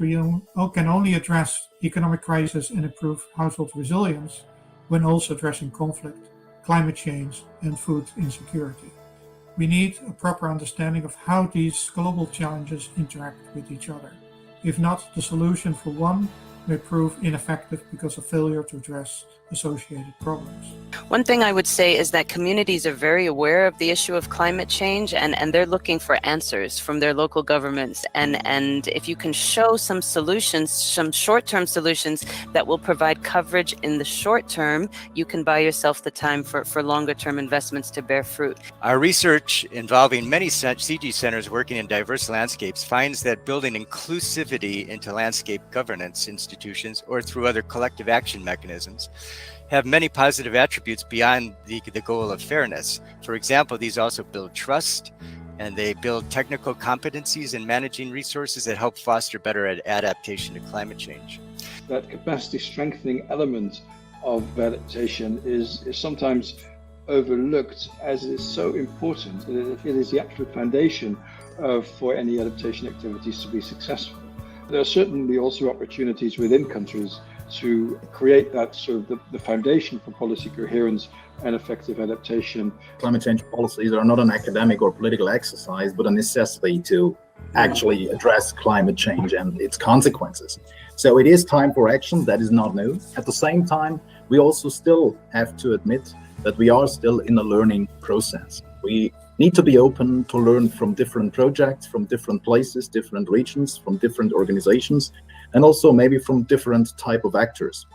can only address economic crisis and improve household resilience when also addressing conflict, climate change, and food insecurity. We need a proper understanding of how these global challenges interact with each other. If not, the solution for one may prove ineffective because of failure to address associated problems. One thing I would say is that communities are very aware of the issue of climate change, and they're looking for answers from their local governments. And if you can show some solutions, some short-term solutions that will provide coverage in the short term, you can buy yourself the time for longer-term investments to bear fruit. Our research involving many CG centers working in diverse landscapes finds that building inclusivity into landscape governance institutions or through other collective action mechanisms have many positive attributes beyond the goal of fairness. For example, these also build trust, and they build technical competencies in managing resources that help foster better adaptation to climate change. That capacity strengthening element of adaptation is sometimes overlooked, as it is so important. It is the actual foundation for any adaptation activities to be successful. There are certainly also opportunities within countries to create that sort of the foundation for policy coherence and effective adaptation. Climate change policies are not an academic or political exercise, but a necessity to actually address climate change and its consequences. So it is time for action. That is not new. At the same time, we also still have to admit that we are still in a learning process. We need to be open to learn from different projects, from different places, different regions, from different organizations, and also maybe from different type of actors.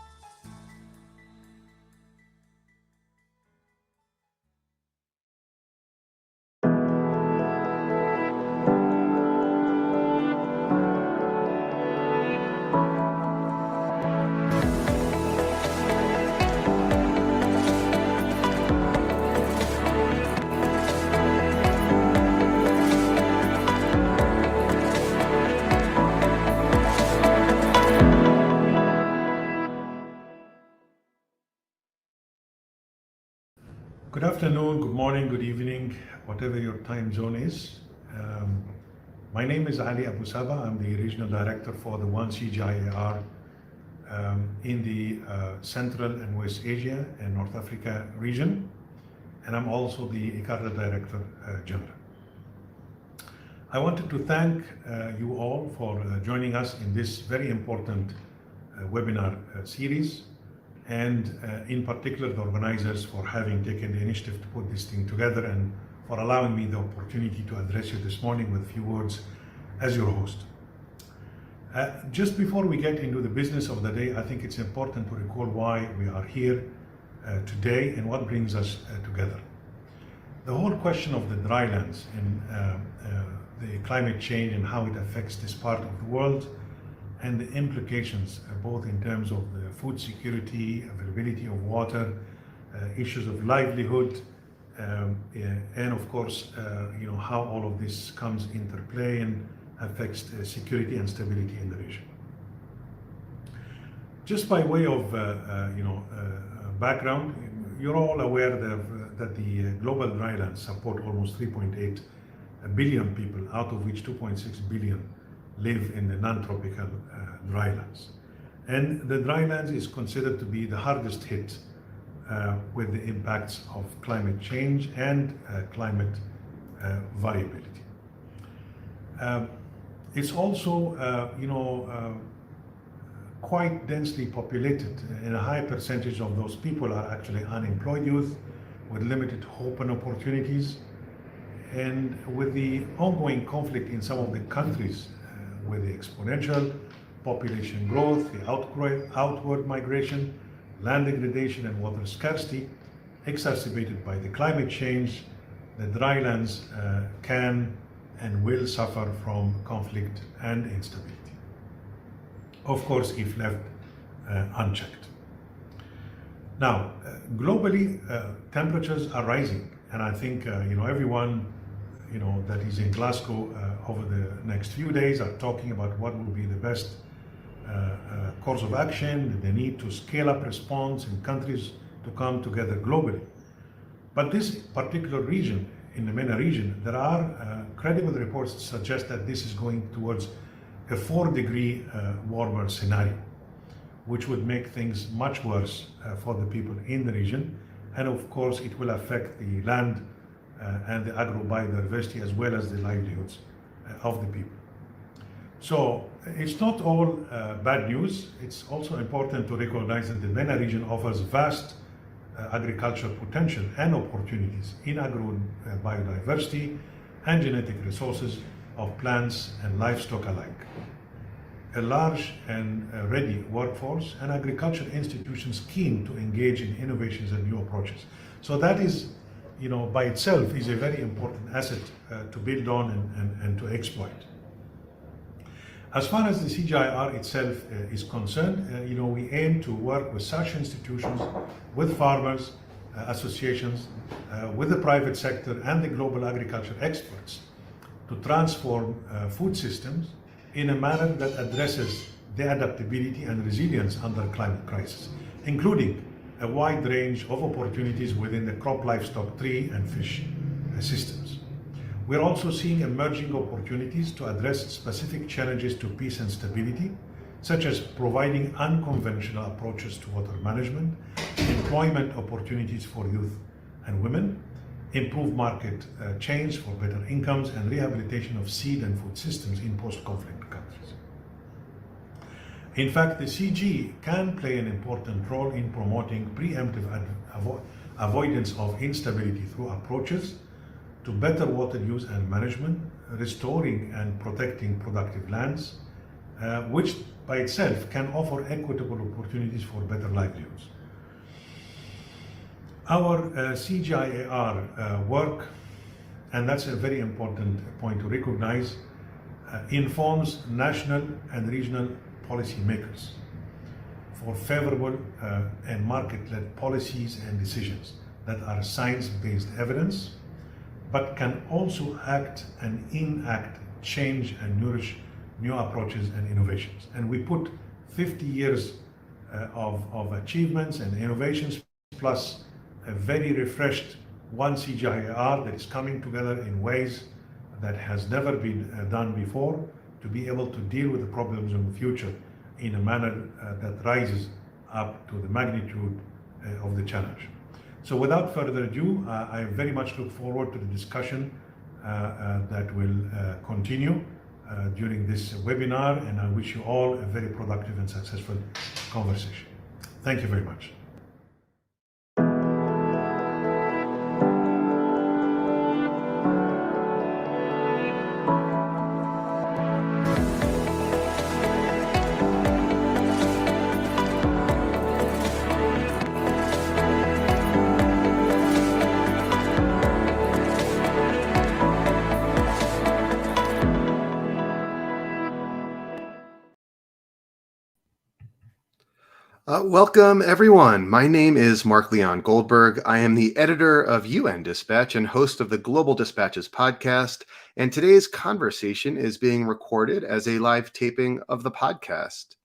Good afternoon, good morning, good evening, whatever your time zone is. My name is Ali Abu Saba. I'm the Regional Director for the 1CGIAR in the Central and West Asia and North Africa region. And I'm also the ICARA Director General. I wanted to thank you all for joining us in this very important webinar series, and in particular the organizers for having taken the initiative to put this thing together and for allowing me the opportunity to address you this morning with a few words as your host. Just before we get into the business of the day, I think it's important to recall why we are here today and what brings us together. The whole question of the drylands and the climate change and how it affects this part of the world, and the implications both in terms of the food security, availability of water, issues of livelihood, and of course, how all of this comes into play and affects security and stability in the region. Just by way of background, you're all aware that the global drylands support almost 3.8 billion people, out of which 2.6 billion live in the non-tropical drylands. And the drylands is considered to be the hardest hit with the impacts of climate change and climate variability. It's also, quite densely populated, and a high percentage of those people are actually unemployed youth with limited hope and opportunities. And with the ongoing conflict in some of the countries, with the exponential population growth, the outward migration, land degradation, and water scarcity, exacerbated by the climate change, the drylands can and will suffer from conflict and instability. Of course, if left unchecked. Now, globally, temperatures are rising, and I think everyone that is in Glasgow over the next few days are talking about what will be the best course of action, the need to scale up response in countries to come together globally. But this particular region, in the Mena region, there are credible reports that suggest that this is going towards a 4-degree warmer scenario, which would make things much worse for the people in the region. And of course, it will affect the land and the agro-biodiversity as well as the livelihoods of the people. So it's not all bad news. It's also important to recognize that the Mena region offers vast agricultural potential and opportunities in agro-biodiversity and genetic resources of plants and livestock alike. A large and ready workforce and agricultural institutions keen to engage in innovations and new approaches. So that is, by itself is a very important asset to build on and to exploit. As far as the CGIAR itself is concerned, we aim to work with such institutions, with farmers, associations, with the private sector and the global agriculture experts to transform food systems in a manner that addresses the adaptability and resilience under climate crisis, including a wide range of opportunities within the crop, livestock, tree and fish systems. We're also seeing emerging opportunities to address specific challenges to peace and stability, such as providing unconventional approaches to water management, employment opportunities for youth and women, improve market chains for better incomes, and rehabilitation of seed and food systems in post-conflict countries. In fact, the CG can play an important role in promoting preemptive avoidance of instability through approaches to better water use and management, restoring and protecting productive lands, which by itself can offer equitable opportunities for better livelihoods. Our CGIAR work, and that's a very important point to recognize, informs national and regional policy makers for favorable and market-led policies and decisions that are science-based evidence, but can also act and enact change and nourish new approaches and innovations. And we put 50 years of achievements and innovations plus a very refreshed one CGIAR that is coming together in ways that has never been done before to be able to deal with the problems in the future in a manner that rises up to the magnitude of the challenge. So without further ado, I very much look forward to the discussion that will continue during this webinar, and I wish you all a very productive and successful conversation. Thank you very much. Welcome, everyone. My name is Mark Leon Goldberg. I am the editor of UN Dispatch and host of the Global Dispatches podcast. And today's conversation is being recorded as a live taping of the podcast.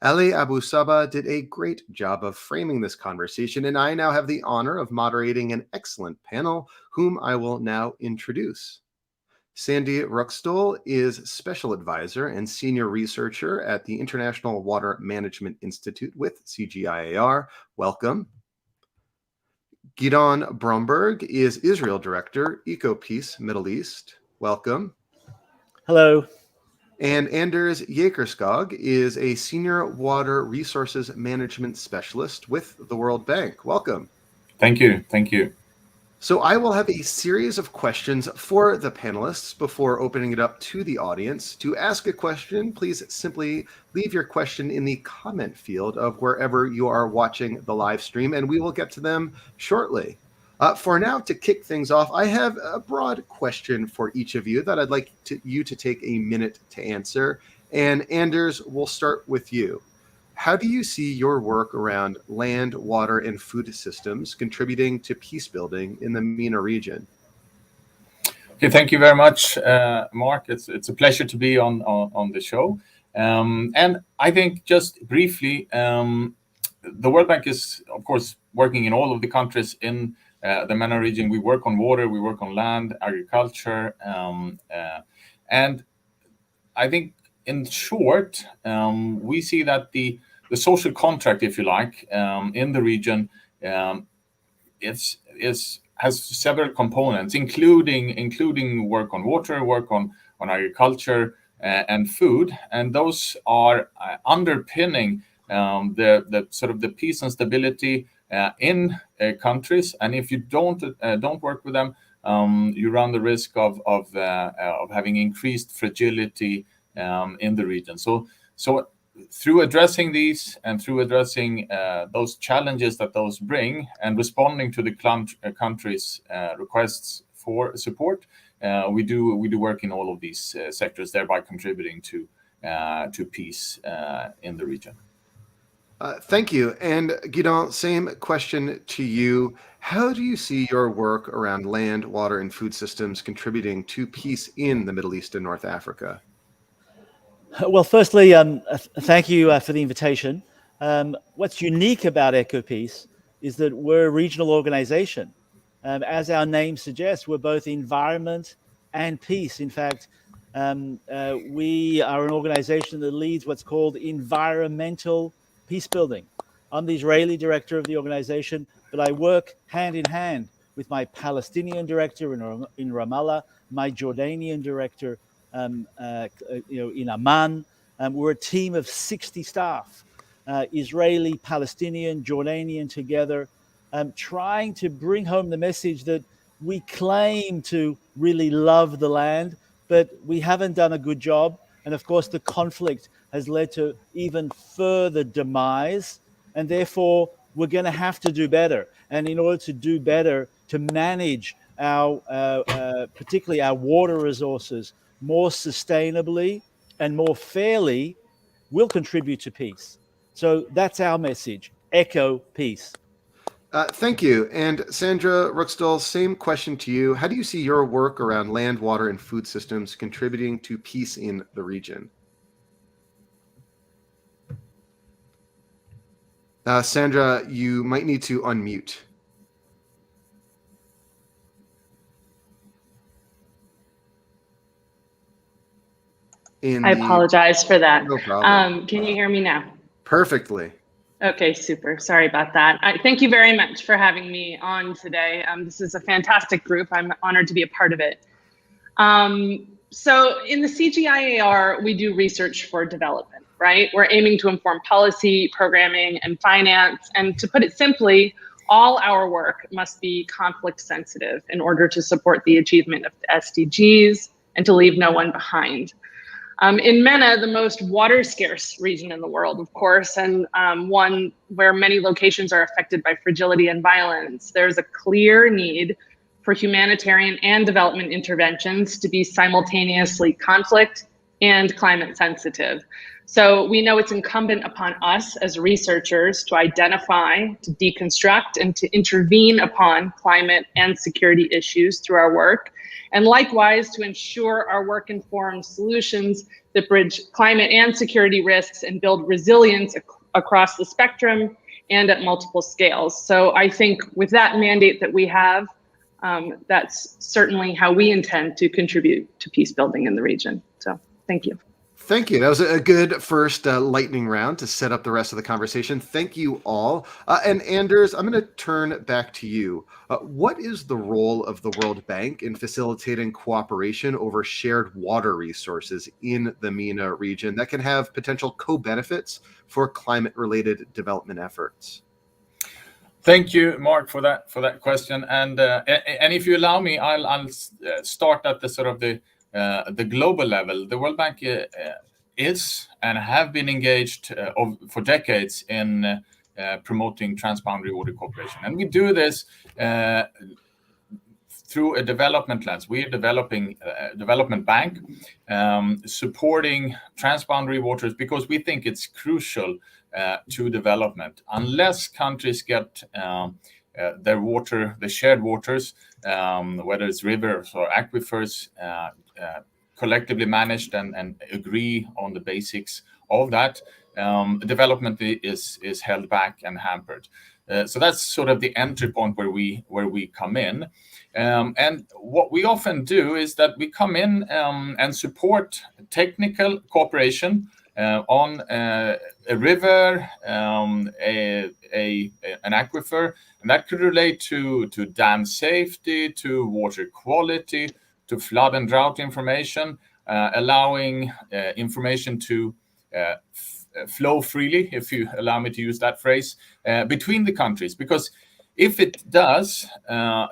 Ali Abu Saba did a great job of framing this conversation, and I now have the honor of moderating an excellent panel, whom I will now introduce. Sandy Ruckstuhl is Special Advisor and Senior Researcher at the International Water Management Institute with CGIAR. Welcome. Gidon Bromberg is Israel Director, EcoPeace Middle East. Welcome. Hello. And Anders Jakerskog is a Senior Water Resources Management Specialist with the World Bank. Welcome. Thank you. Thank you. So I will have a series of questions for the panelists before opening it up to the audience. To ask a question, please simply leave your question in the comment field of wherever you are watching the live stream, and we will get to them shortly. For now, to kick things off, I have a broad question for each of you that I'd like you to take a minute to answer. And Anders, we'll start with you. How do you see your work around land, water, and food systems contributing to peace building in the MENA region? Okay, thank you very much, Mark. It's a pleasure to be on the show. And I think just briefly, the World Bank is, of course, working in all of the countries in the MENA region. We work on water, we work on land, agriculture, and I think in short, we see that the social contract, if you like, in the region has several components, including work on water, work on agriculture, and food, and those are underpinning the sort of the peace and stability in countries. And if you don't work with them, you run the risk of having increased fragility in the region. So through addressing these and through addressing those challenges that those bring and responding to the country's requests for support, we do work in all of these sectors, thereby contributing to peace in the region. Thank you. And Guidon, same question to you. How do you see your work around land, water, and food systems contributing to peace in the Middle East and North Africa? Well, firstly, thank you for the invitation. What's unique about EcoPeace is that we're a regional organization. As our name suggests, we're both environment and peace. In fact, we are an organization that leads what's called environmental peace building. I'm the Israeli director of the organization, but I work hand in hand with my Palestinian director in Ramallah, my Jordanian director in Amman. We're a team of 60 staff, Israeli, Palestinian, Jordanian together, trying to bring home the message that we claim to really love the land, but we haven't done a good job. And of course, the conflict has led to even further demise. And therefore, we're going to have to do better. And in order to do better, to manage our, particularly our water resources more sustainably and more fairly, will contribute to peace. So that's our message: echo peace. Thank you. And Sandra Ruxdal, same question to you. How do you see your work around land, water, and food systems contributing to peace in the region? Sandra, you might need to unmute. I apologize for that. No problem. Can you hear me now? Perfectly. Okay, super. Sorry about that. Thank you very much for having me on today. This is a fantastic group. I'm honored to be a part of it. So in the CGIAR, we do research for development, right? We're aiming to inform policy, programming, and finance. And to put it simply, all our work must be conflict sensitive in order to support the achievement of the SDGs and to leave no one behind. In Mena, the most water scarce region in the world, of course, and one where many locations are affected by fragility and violence, there's a clear need for humanitarian and development interventions to be simultaneously conflict and climate sensitive. So we know it's incumbent upon us as researchers to identify, to deconstruct, and to intervene upon climate and security issues through our work. And likewise, to ensure our work informs solutions that bridge climate and security risks and build resilience across the spectrum and at multiple scales. So I think with that mandate that we have, that's certainly how we intend to contribute to peace building in the region. So thank you. Thank you. That was a good first lightning round to set up the rest of the conversation. Thank you all. And Anders, I'm going to turn back to you. What is the role of the World Bank in facilitating cooperation over shared water resources in the MENA region that can have potential co-benefits for climate-related development efforts? Thank you, Mark, for that question. And if you allow me, I'll start at the sort of the global level. The World Bank is and have been engaged for decades in promoting transboundary water cooperation, and we do this through a development lens. We are developing a development bank, supporting transboundary waters because we think it's crucial to development. Unless countries get their water, the shared waters, whether it's rivers or aquifers, collectively managed and agree on the basics of that, development is held back and hampered. So that's sort of the entry point where we come in. And what we often do is that we come in and support technical cooperation on a river, an aquifer, and that could relate to dam safety, to water quality, to flood and drought information, allowing information to flow freely, if you allow me to use that phrase, between the countries. Because if it does,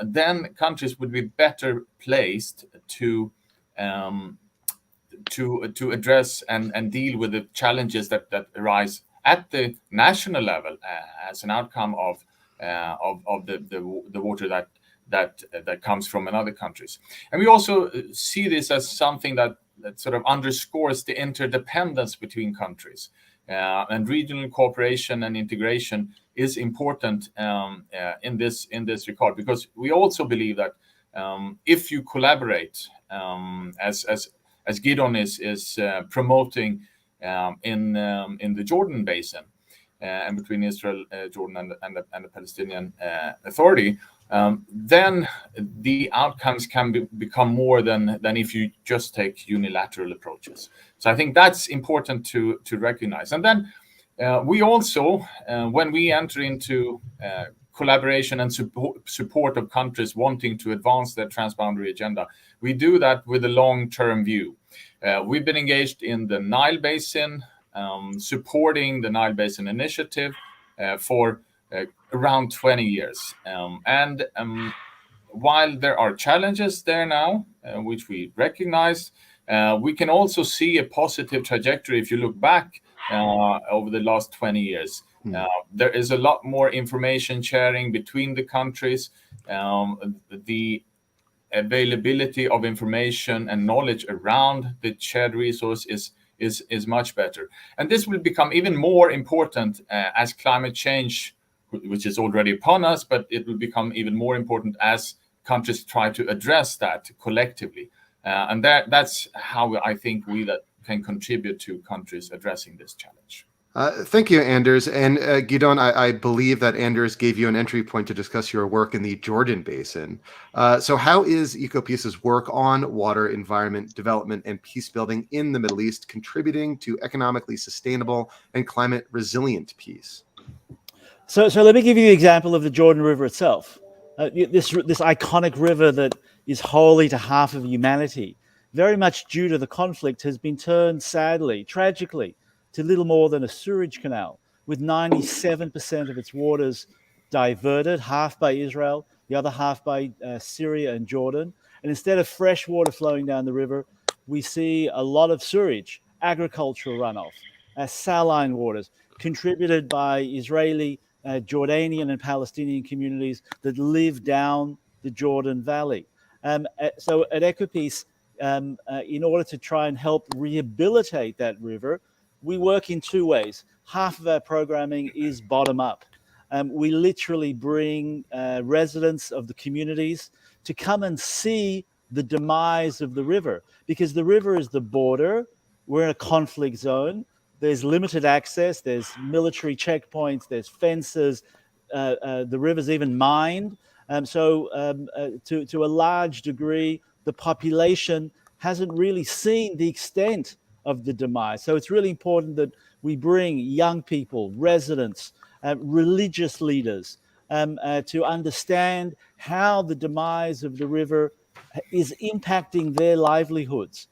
then countries would be better placed to address and deal with the challenges that arise at the national level as an outcome of the water that comes from another countries. And we also see this as something that sort of underscores the interdependence between countries. And regional cooperation and integration is important in this regard, because we also believe that if you collaborate, as Gideon is promoting in the Jordan Basin and between Israel, Jordan, and the Palestinian Authority, then the outcomes can become more than if you just take unilateral approaches. So I think that's important to recognize. And then we also, when we enter into collaboration and support of countries wanting to advance their transboundary agenda, we do that with a long-term view. We've been engaged in the Nile Basin, supporting the Nile Basin Initiative for around 20 years. While there are challenges there now, which we recognize, we can also see a positive trajectory if you look back over the last 20 years. There is a lot more information sharing between the countries. The availability of information and knowledge around the shared resource is much better. And this will become even more important as climate change, which is already upon us, but it will become even more important as countries try to address that collectively. And that's how I think we that can contribute to countries addressing this challenge. Thank you, Anders. And Gideon, I believe that Anders gave you an entry point to discuss your work in the Jordan Basin. So how is EcoPeace's work on water, environment, development, and peace building in the Middle East contributing to economically sustainable and climate resilient peace? So let me give you the example of the Jordan River itself. This iconic river that is holy to half of humanity, very much due to the conflict, has been turned sadly, tragically, to little more than a sewage canal, with 97% of its waters diverted, half by Israel, the other half by Syria and Jordan. And instead of fresh water flowing down the river, we see a lot of sewage, agricultural runoff, saline waters, contributed by Israeli, Jordanian and Palestinian communities that live down the Jordan Valley. So at EcoPeace, in order to try and help rehabilitate that river, we work in two ways. Half of our programming is bottom up. We literally bring residents of the communities to come and see the demise of the river, because the river is the border. We're in a conflict zone. There's limited access. There's military checkpoints. There's fences. The river's even mined. So to a large degree, the population hasn't really seen the extent of the demise. So it's really important that we bring young people, residents, religious leaders to understand how the demise of the river is impacting their livelihoods.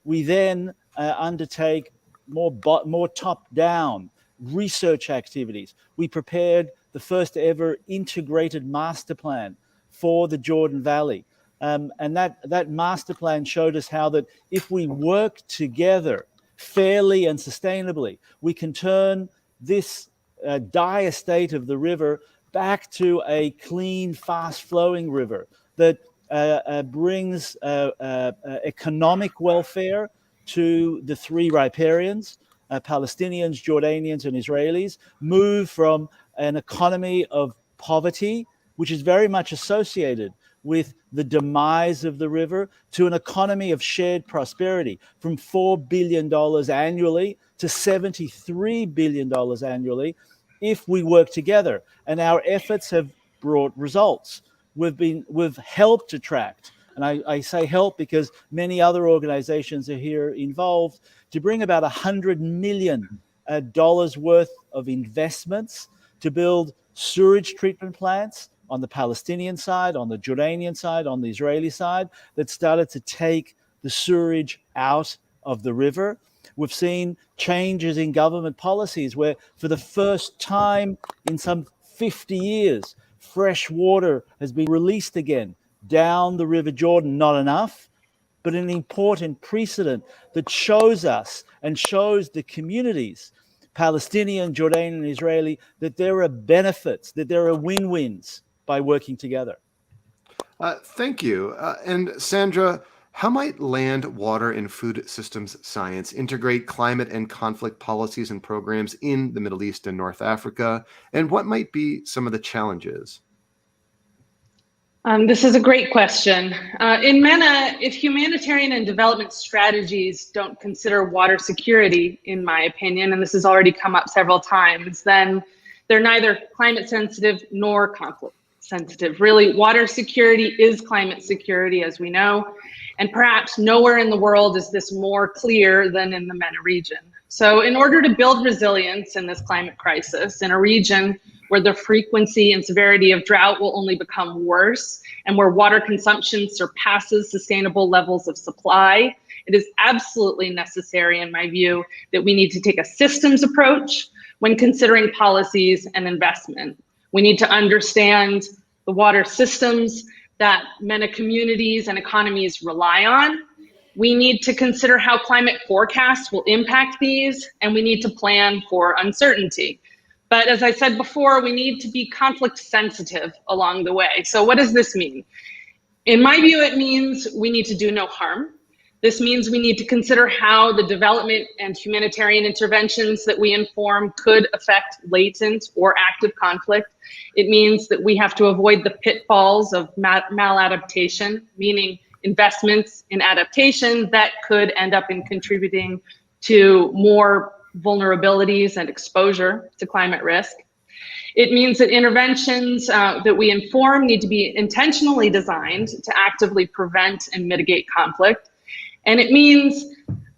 We then undertake more top-down research activities. We prepared the first ever integrated master plan for the Jordan Valley. And that master plan showed us how that if we work together fairly and sustainably, we can turn this dire state of the river back to a clean, fast-flowing river that brings economic welfare to the three riparians, Palestinians, Jordanians, and Israelis, move from an economy of poverty, which is very much associated with the demise of the river, to an economy of shared prosperity, from $4 billion annually to $73 billion annually, if we work together, and our efforts have brought results. We've helped attract, and I say help because many other organizations are here involved, to bring about $100 million worth of investments to build sewage treatment plants on the Palestinian side, on the Jordanian side, on the Israeli side, that started to take the sewage out of the river. We've seen changes in government policies where, for the first time in some 50 years, fresh water has been released again down the River Jordan. Not enough, but an important precedent that shows us and shows the communities, Palestinian, Jordanian, and Israeli, that there are benefits, that there are win-wins by working together. Thank you. And Sandra, how might land, water, and food systems science integrate climate and conflict policies and programs in the Middle East and North Africa? And what might be some of the challenges? This is a great question. In Mena, if humanitarian and development strategies don't consider water security, in my opinion, and this has already come up several times, then they're neither climate sensitive nor conflict sensitive. Really, water security is climate security, as we know, and perhaps nowhere in the world is this more clear than in the Mena region. So in order to build resilience in this climate crisis, in a region where the frequency and severity of drought will only become worse, and where water consumption surpasses sustainable levels of supply, it is absolutely necessary, in my view, that we need to take a systems approach when considering policies and investment. We need to understand the water systems that Mena communities and economies rely on. We need to consider how climate forecasts will impact these, and we need to plan for uncertainty. But as I said before, we need to be conflict sensitive along the way. So what does this mean? In my view, it means we need to do no harm. This means we need to consider how the development and humanitarian interventions that we inform could affect latent or active conflict. It means that we have to avoid the pitfalls of maladaptation, meaning investments in adaptation that could end up in contributing to more vulnerabilities and exposure to climate risk. It means that interventions that we inform need to be intentionally designed to actively prevent and mitigate conflict. And it means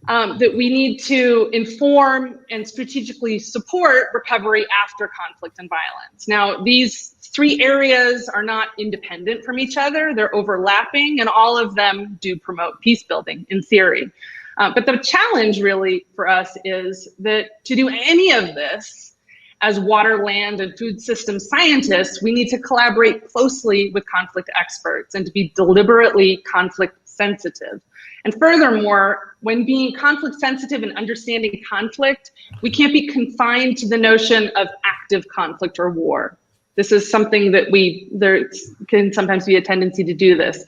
that we need to inform and strategically support recovery after conflict and violence. Now, these three areas are not independent from each other. They're overlapping, and all of them do promote peace building in theory. But the challenge really for us is that to do any of this as water, land, and food system scientists, we need to collaborate closely with conflict experts and to be deliberately conflict sensitive. And furthermore, when being conflict sensitive and understanding conflict, we can't be confined to the notion of active conflict or war. This is something that there can sometimes be a tendency to do this.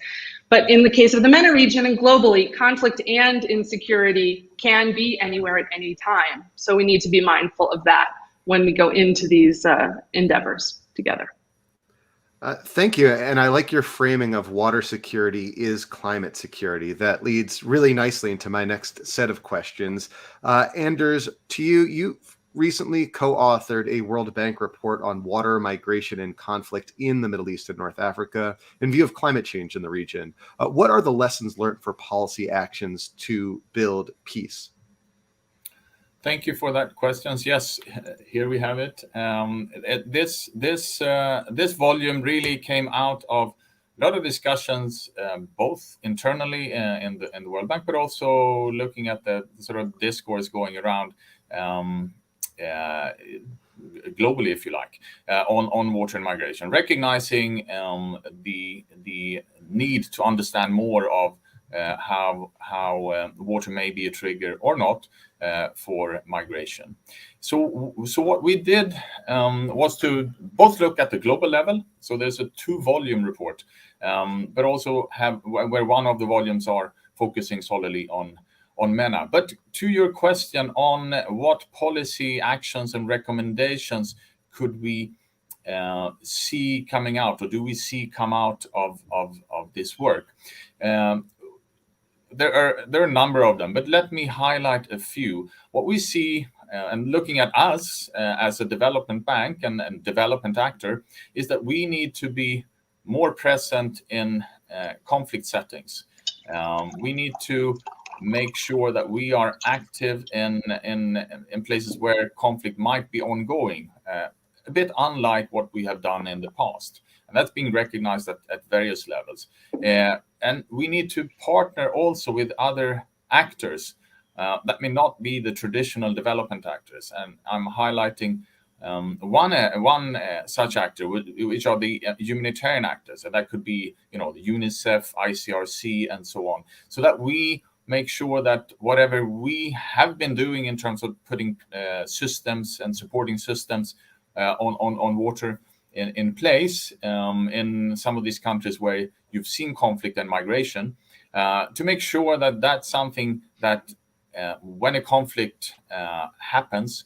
But in the case of the MENA region and globally, conflict and insecurity can be anywhere at any time. So we need to be mindful of that when we go into these endeavors together. Thank you. And I like your framing of water security is climate security. That leads really nicely into my next set of questions. Anders, to you, you recently co-authored a World Bank report on water migration and conflict in the Middle East and North Africa in view of climate change in the region. What are the lessons learned for policy actions to build peace? Thank you for that question. Yes, here we have it. This volume really came out of a lot of discussions, both internally in the World Bank, but also looking at the sort of discourse going around globally, if you like, on water and migration, recognizing the need to understand more of how water may be a trigger or not for migration. So what we did was to both look at the global level. So there's a 2-volume report, but also have where one of the volumes are focusing solely on MENA. But to your question on what policy actions and recommendations could we see coming out, or do we see come out of this work? There are a number of them, but let me highlight a few. What we see and looking at us as a development bank and development actor, is that we need to be more present in conflict settings. We need to make sure that we are active in places where conflict might be ongoing, a bit unlike what we have done in the past. And that's being recognized at various levels. And we need to partner also with other actors that may not be the traditional development actors. And I'm highlighting one such actor, which are the humanitarian actors. And that could be, the UNICEF, ICRC, and so on. So that we make sure that whatever we have been doing in terms of putting systems and supporting systems on water in place in some of these countries where you've seen conflict and migration, to make sure that that's something that when a conflict happens,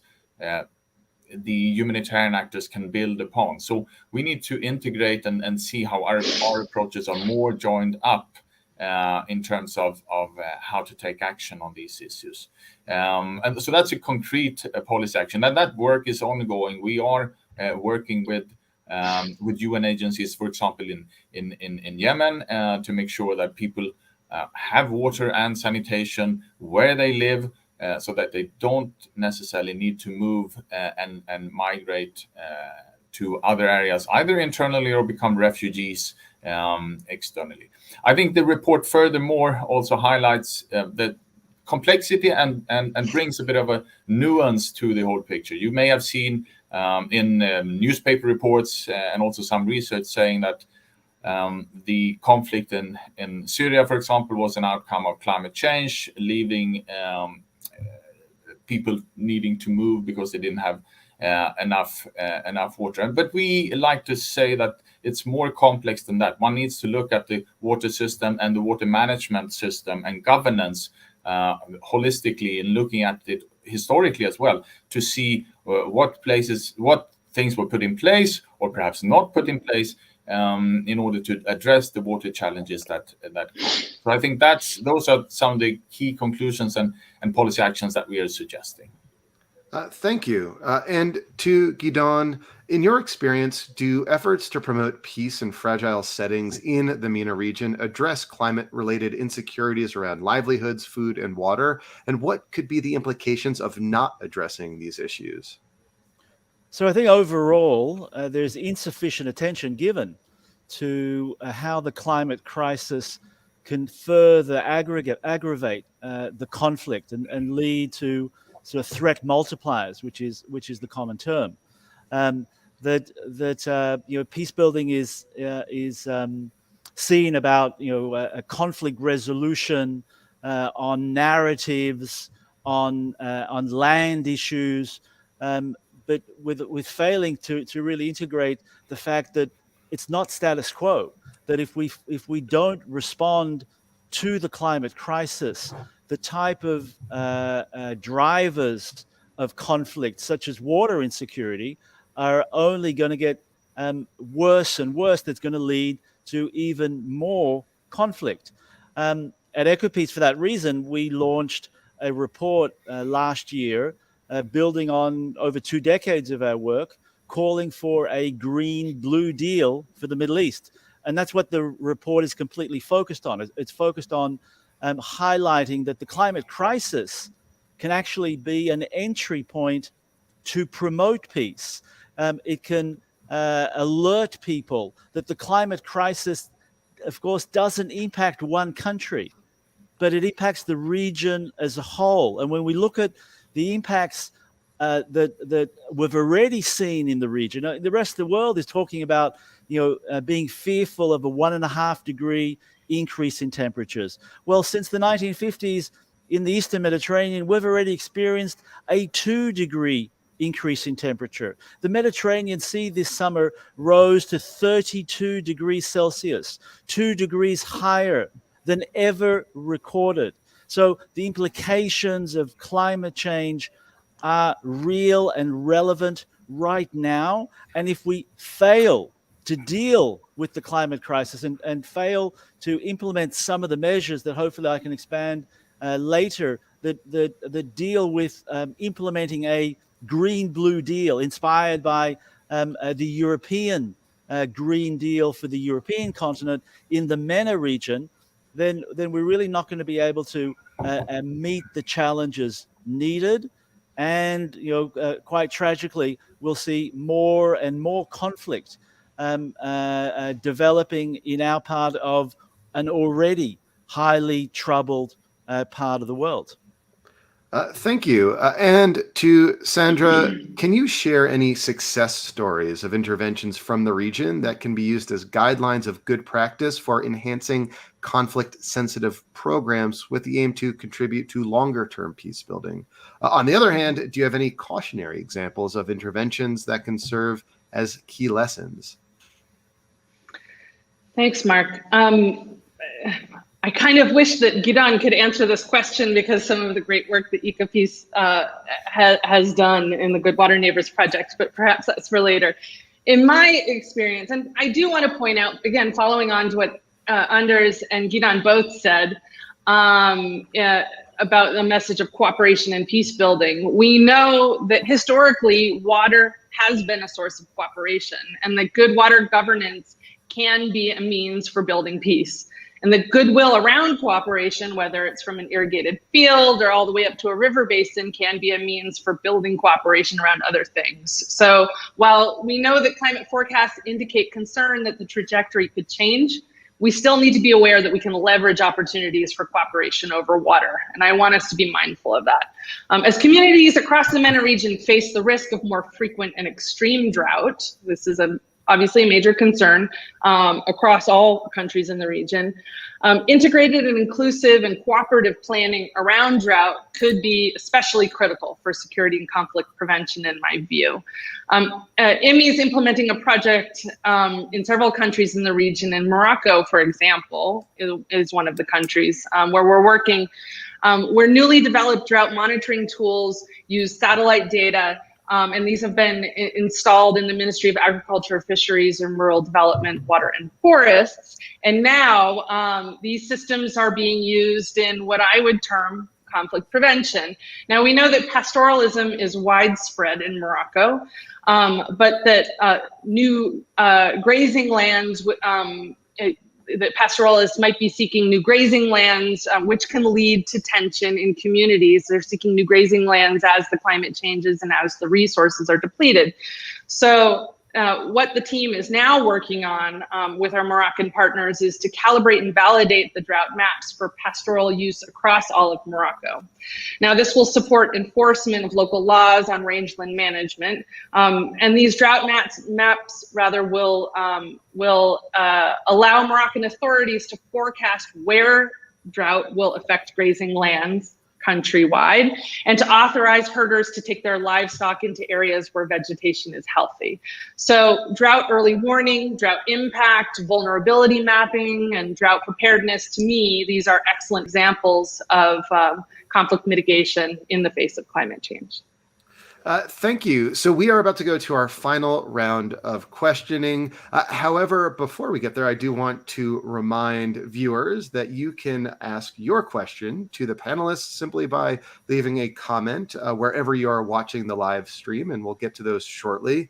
the humanitarian actors can build upon. So we need to integrate and see how our approaches are more joined up in terms of how to take action on these issues. And so that's a concrete policy action. And that work is ongoing. We are working with UN agencies, for example, in Yemen, to make sure that people have water and sanitation where they live, so that they don't necessarily need to move and migrate to other areas, either internally or become refugees externally. I think the report furthermore also highlights the complexity and brings a bit of a nuance to the whole picture. You may have seen in newspaper reports and also some research saying that the conflict in Syria, for example, was an outcome of climate change, leaving people needing to move because they didn't have enough water. But we like to say that it's more complex than that. One needs to look at the water system and the water management system and governance holistically, and looking at it historically as well, to see what things were put in place or perhaps not put in place in order to address the water challenges that come. So I think those are some of the key conclusions and policy actions that we are suggesting. Thank you. And to Gidon, in your experience, do efforts to promote peace in fragile settings in the MENA region address climate-related insecurities around livelihoods, food, and water? And what could be the implications of not addressing these issues? So I think overall, there's insufficient attention given to how the climate crisis can further aggravate the conflict and lead to sort of threat multipliers, which is the common term. Peace building is seen about a conflict resolution on narratives, on land issues, but with failing to really integrate the fact that it's not status quo. That if we don't respond to the climate crisis, the type of drivers of conflict, such as water insecurity, are only going to get worse and worse. That's going to lead to even more conflict. At EcoPeace, for that reason, we launched a report last year, building on over 2 decades of our work, calling for a green-blue deal for the Middle East. And that's what the report is completely focused on. It's focused on highlighting that the climate crisis can actually be an entry point to promote peace. It can alert people that the climate crisis, of course, doesn't impact one country, but it impacts the region as a whole. And when we look at the impacts that we've already seen in the region, the rest of the world is talking about being fearful of a 1.5 degree increase in temperatures. Well, since the 1950s in the Eastern Mediterranean, we've already experienced a 2 degree increase in temperature. The Mediterranean Sea this summer rose to 32 degrees Celsius, 2 degrees higher than ever recorded. So the implications of climate change are real and relevant right now. And if we fail to deal with the climate crisis and fail to implement some of the measures that hopefully I can expand later that deal with implementing a green-blue deal inspired by the European Green Deal for the European continent in the MENA region, then we're really not going to be able to meet the challenges needed. And quite tragically, we'll see more and more conflict developing in our part of an already highly troubled part of the world. Thank you. And to Sandra, can you share any success stories of interventions from the region that can be used as guidelines of good practice for enhancing conflict-sensitive programs with the aim to contribute to longer-term peace building? On the other hand, do you have any cautionary examples of interventions that can serve as key lessons? Thanks, Mark. I kind of wish that Gidon could answer this question, because some of the great work that Ecopeace has done in the Good Water Neighbors Project, but perhaps that's for later. In my experience, and I do want to point out, again, following on to what Anders and Gidon both said about the message of cooperation and peace building, we know that historically water has been a source of cooperation, and that good water governance can be a means for building peace. And the goodwill around cooperation, whether it's from an irrigated field or all the way up to a river basin, can be a means for building cooperation around other things. So while we know that climate forecasts indicate concern that the trajectory could change, we still need to be aware that we can leverage opportunities for cooperation over water. And I want us to be mindful of that. As communities across the MENA region face the risk of more frequent and extreme drought, this is obviously a major concern across all countries in the region. Integrated and inclusive and cooperative planning around drought could be especially critical for security and conflict prevention, in my view. IMI is implementing a project in several countries in the region. In Morocco, for example, is one of the countries where we're working, where newly developed drought monitoring tools use satellite data, and these have been installed in the Ministry of Agriculture, Fisheries, and Rural Development, Water and Forests. And now these systems are being used in what I would term conflict prevention. Now, we know that pastoralism is widespread in Morocco, but that new grazing lands, that pastoralists might be seeking new grazing lands, which can lead to tension in communities. They're seeking new grazing lands as the climate changes and as the resources are depleted. So what the team is now working on with our Moroccan partners is to calibrate and validate the drought maps for pastoral use across all of Morocco. Now, this will support enforcement of local laws on rangeland management, and these drought maps will allow Moroccan authorities to forecast where drought will affect grazing lands countrywide, and to authorize herders to take their livestock into areas where vegetation is healthy. So drought early warning, drought impact, vulnerability mapping, and drought preparedness, to me, these are excellent examples of conflict mitigation in the face of climate change. Thank you. So we are about to go to our final round of questioning. However, before we get there, I do want to remind viewers that you can ask your question to the panelists simply by leaving a comment wherever you are watching the live stream, and we'll get to those shortly.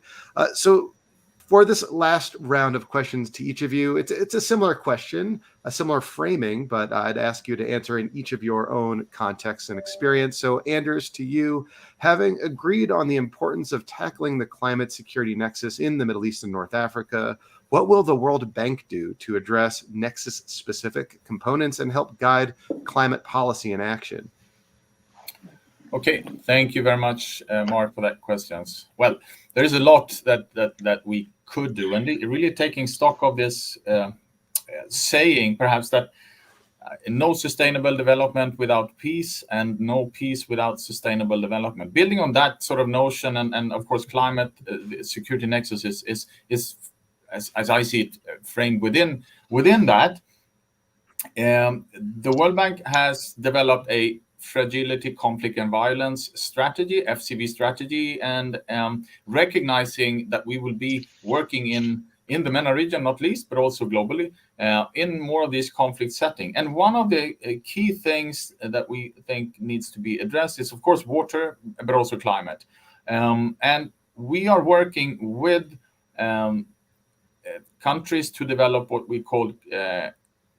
So for this last round of questions to each of you, it's a similar question, a similar framing, but I'd ask you to answer in each of your own context and experience. So Anders, to you, having agreed on the importance of tackling the climate security nexus in the Middle East and North Africa, what will the World Bank do to address nexus-specific components and help guide climate policy in action? Okay, thank you very much, Mark, for that questions. Well, there is a lot that we could do, and really taking stock of this saying, perhaps, that no sustainable development without peace, and no peace without sustainable development. Building on that sort of notion, and of course, climate security nexus is as I see it, framed within that. The World Bank has developed a fragility, conflict, and violence strategy, FCV strategy, and recognizing that we will be working in in the MENA region, not least, but also globally, in more of this conflict setting. And one of the key things that we think needs to be addressed is, of course, water, but also climate. And we are working with countries to develop what we call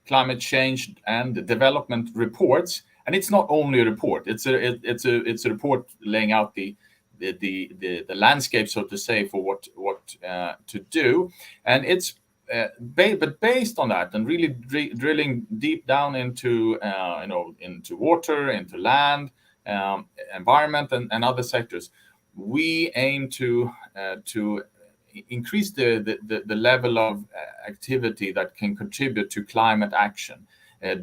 climate change and development reports. And it's not only a report; it's a report laying out the landscape, so to say, for what to do. And it's but based on that, and really drilling deep down into into water, into land, environment, and other sectors, we aim to increase the level of activity that can contribute to climate action,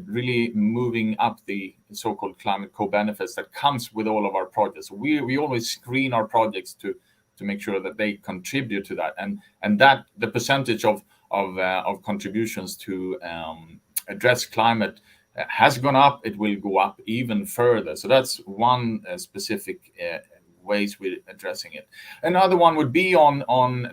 really moving up the so-called climate co-benefits that comes with all of our projects. We always screen our projects to make sure that they contribute to that, and that the percentage of contributions to address climate has gone up. It will go up even further. So that's one specific ways we're addressing it. Another one would be on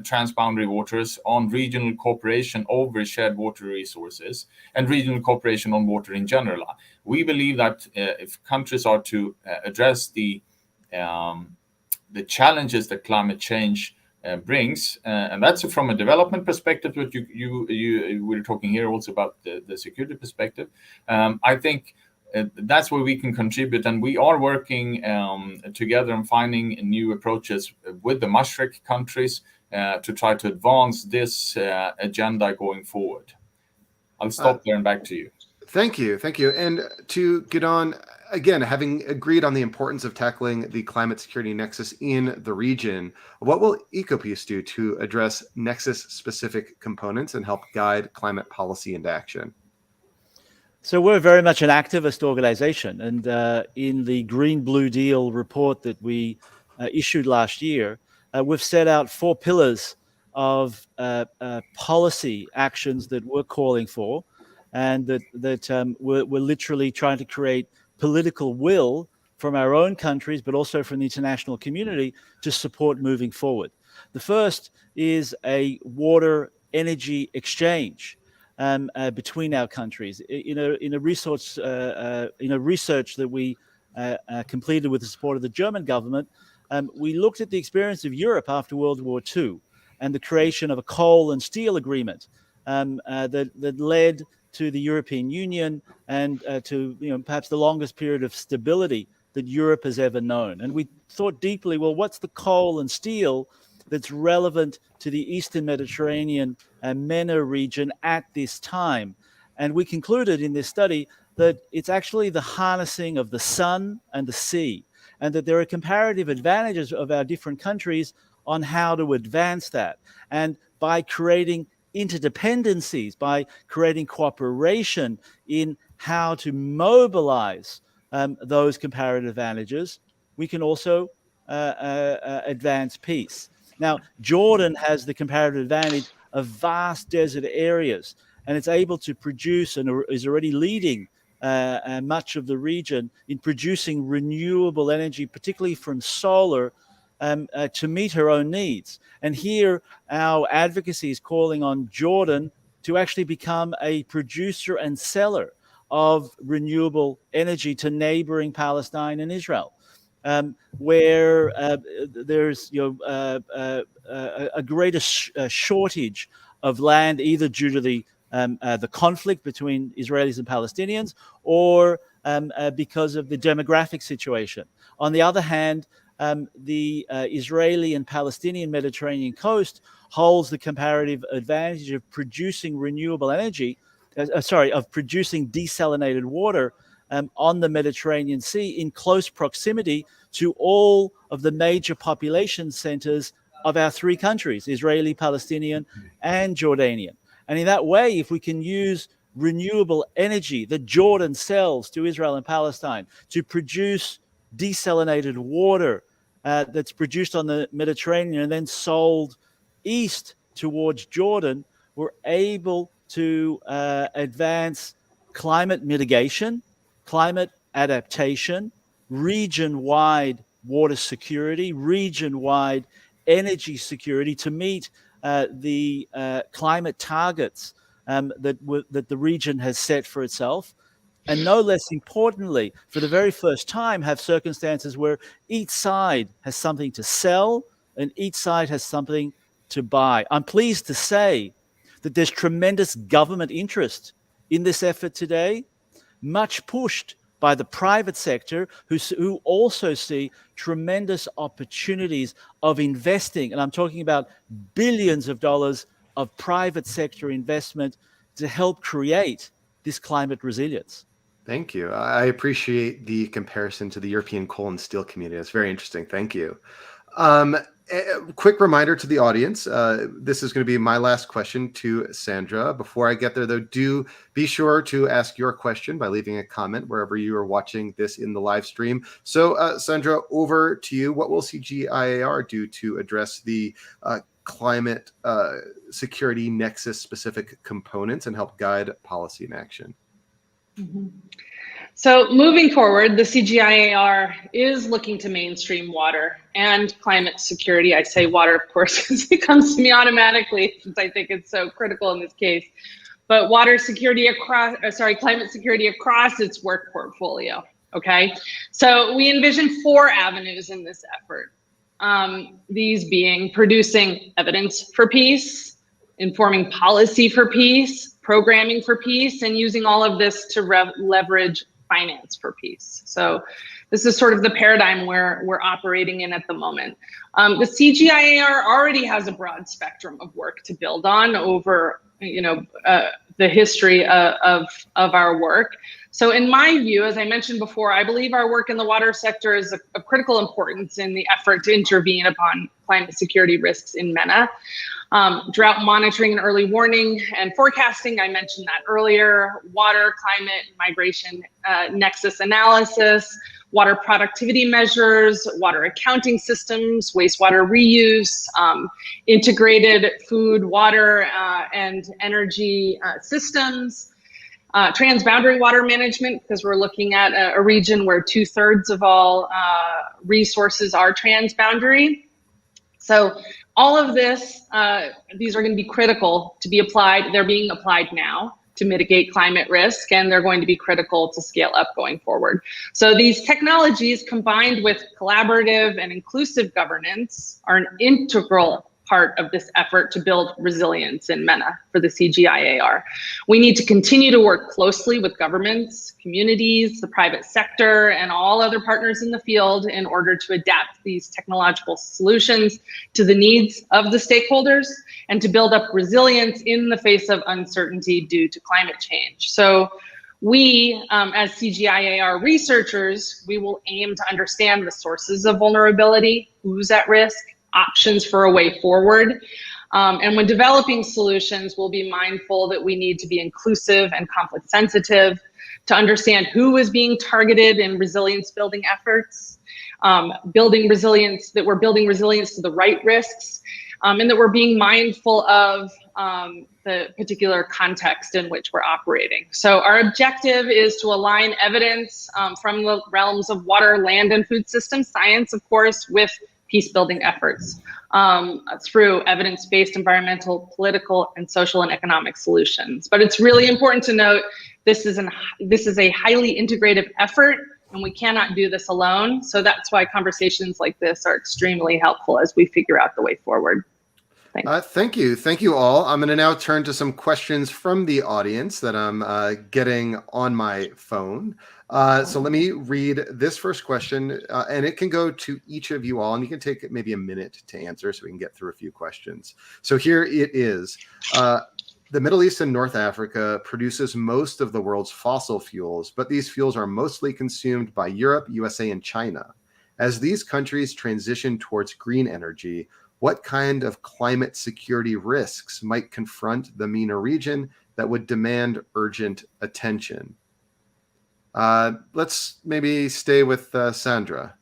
transboundary waters, on regional cooperation over shared water resources, and regional cooperation on water in general. We believe that if countries are to address the challenges that climate change brings, and that's from a development perspective, but you were talking here also about the security perspective. I think that's where we can contribute, and we are working together and finding new approaches with the Mashreq countries to try to advance this agenda going forward. I'll stop there and back to you. Thank you. And to get on, again, having agreed on the importance of tackling the climate security nexus in the region, what will Ecopeace do to address nexus-specific components and help guide climate policy into action? So we're very much an activist organization, and in the Green Blue Deal report that we issued last year, we've set out 4 pillars of policy actions that we're calling for, and that we're literally trying to create political will from our own countries, but also from the international community to support moving forward. The first is a water energy exchange between our countries. In a research that we completed with the support of the German government, we looked at the experience of Europe after World War II and the creation of a coal and steel agreement that led to the European Union and to perhaps the longest period of stability that Europe has ever known. And we thought deeply, well, what's the coal and steel that's relevant to the Eastern Mediterranean and MENA region at this time? And we concluded in this study that it's actually the harnessing of the sun and the sea, and that there are comparative advantages of our different countries on how to advance that. And by creating interdependencies, by creating cooperation in how to mobilize those comparative advantages, we can also advance peace. Now, Jordan has the comparative advantage of vast desert areas, and it's able to produce and is already leading much of the region in producing renewable energy, particularly from solar, to meet her own needs. And here, our advocacy is calling on Jordan to actually become a producer and seller of renewable energy to neighboring Palestine and Israel. Where there's a greater shortage of land, either due to the conflict between Israelis and Palestinians, or because of the demographic situation. On the other hand, the Israeli and Palestinian Mediterranean coast holds the comparative advantage of producing renewable energy, of producing desalinated water on the Mediterranean Sea in close proximity to all of the major population centers of our 3 countries, Israeli, Palestinian, and Jordanian. And in that way, if we can use renewable energy that Jordan sells to Israel and Palestine to produce desalinated water that's produced on the Mediterranean and then sold east towards Jordan, we're able to advance climate mitigation, climate adaptation, region-wide water security, region-wide energy security to meet the climate targets that the region has set for itself. And no less importantly, for the very first time, have circumstances where each side has something to sell and each side has something to buy. I'm pleased to say that there's tremendous government interest in this effort today, much pushed by the private sector, who also see tremendous opportunities of investing. And I'm talking about billions of dollars of private sector investment to help create this climate resilience. Thank you. I appreciate the comparison to the European coal and steel community. That's very interesting. Thank you. A quick reminder to the audience, this is going to be my last question to Sandra. Before I get there, though, do be sure to ask your question by leaving a comment wherever you are watching this in the live stream. So, Sandra, over to you. What will CGIAR do to address the climate security nexus specific components and help guide policy and action? Mm-hmm. So moving forward, the CGIAR is looking to mainstream water and climate security. I say water, of course, because it comes to me automatically, since I think it's so critical in this case. But water security across, climate security across its work portfolio. Okay, so we envision 4 avenues in this effort. These being producing evidence for peace, informing policy for peace, programming for peace, and using all of this to leverage finance for peace. So this is sort of the paradigm where we're operating in at the moment. The CGIAR already has a broad spectrum of work to build on over, the history of our work. So in my view, as I mentioned before, I believe our work in the water sector is of critical importance in the effort to intervene upon climate security risks in Mena. Drought monitoring and early warning and forecasting, I mentioned that earlier. Water, climate, migration nexus analysis, water productivity measures, water accounting systems, wastewater reuse, integrated food, water, and energy systems, transboundary water management, because we're looking at a region where 2/3 of all resources are transboundary. So all of this, these are going to be critical to be applied. They're being applied now to mitigate climate risk, and they're going to be critical to scale up going forward. So these technologies, combined with collaborative and inclusive governance, are an integral part of this effort to build resilience in Mena for the CGIAR. We need to continue to work closely with governments, communities, the private sector, and all other partners in the field in order to adapt these technological solutions to the needs of the stakeholders and to build up resilience in the face of uncertainty due to climate change. So we, as CGIAR researchers, we will aim to understand the sources of vulnerability, who's at risk, options for a way forward. And when developing solutions, we'll be mindful that we need to be inclusive and conflict sensitive, to understand who is being targeted in resilience building efforts, building resilience, that we're building resilience to the right risks, and that we're being mindful of the particular context in which we're operating. So our objective is to align evidence from the realms of water, land, and food system science, of course, with peace-building efforts through evidence-based environmental, political, and social and economic solutions. But it's really important to note this is a highly integrative effort, and we cannot do this alone. So that's why conversations like this are extremely helpful as we figure out the way forward. Thanks. Thank you. Thank you all. I'm going to now turn to some questions from the audience that I'm getting on my phone. So let me read this first question, and it can go to each of you all, and you can take maybe a minute to answer so we can get through a few questions. So here it is. The Middle East and North Africa produces most of the world's fossil fuels, but these fuels are mostly consumed by Europe, USA, and China. As these countries transition towards green energy, what kind of climate security risks might confront the MENA region that would demand urgent attention? Let's maybe stay with Sandra.